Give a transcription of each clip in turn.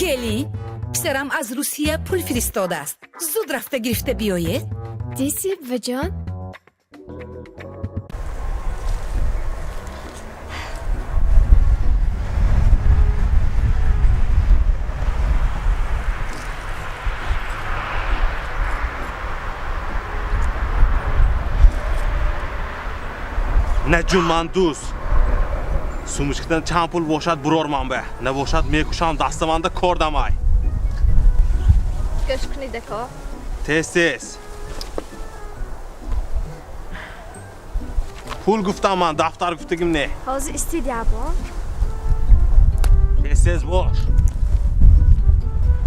کلی پسرم از روسیه پول فرستاده است. زود رفته گرفته بیایید. دیسی و جان نه جون من دوست سومشکتن چند پول باشد برور من به نه باشد میکشم دست من ده کردمای گوش کنید که تیز پول گفتم من دفتر گفتگیم نه حاضر استید با تیز باش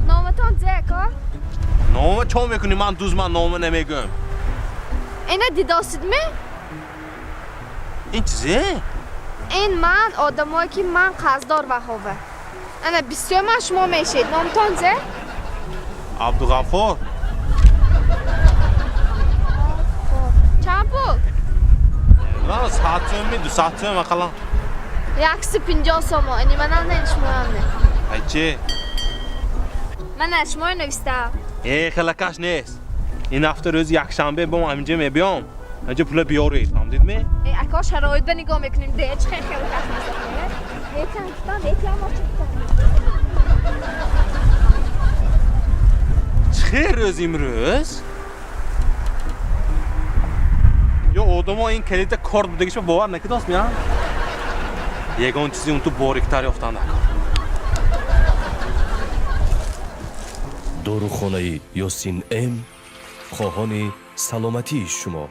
نامتان زه که نامه چون میکنی من دوست من نامه نمیگم اینه دیداستید می؟ این چیزه؟ این من آدمایی که من قصدار و خوبه اینه بسیار من شما میشید نامتان زه؟ عبدالغفار چند پول؟ نه ساعتیم می دو ساعتیم اقلا 150 سومو اینی من هم نشمو همه ای چی؟ من نشمو نویستم خیلی کش نیست این هفته روز یک شنبه با ما همینجا میبیام اینجا پول بیارید فهمدید می؟ ای اکا شرایط به نگاه میکنیم ده چه خیلی کش نیست یکم گفتم یکم چه روز امروز؟ یا آدم ها این کلید کارت بودگیش باور نکید هست میان؟ یگان چیزی اون تو باریکتری افتان نکن داروخانه یاسین ام خواهان سلامتی شما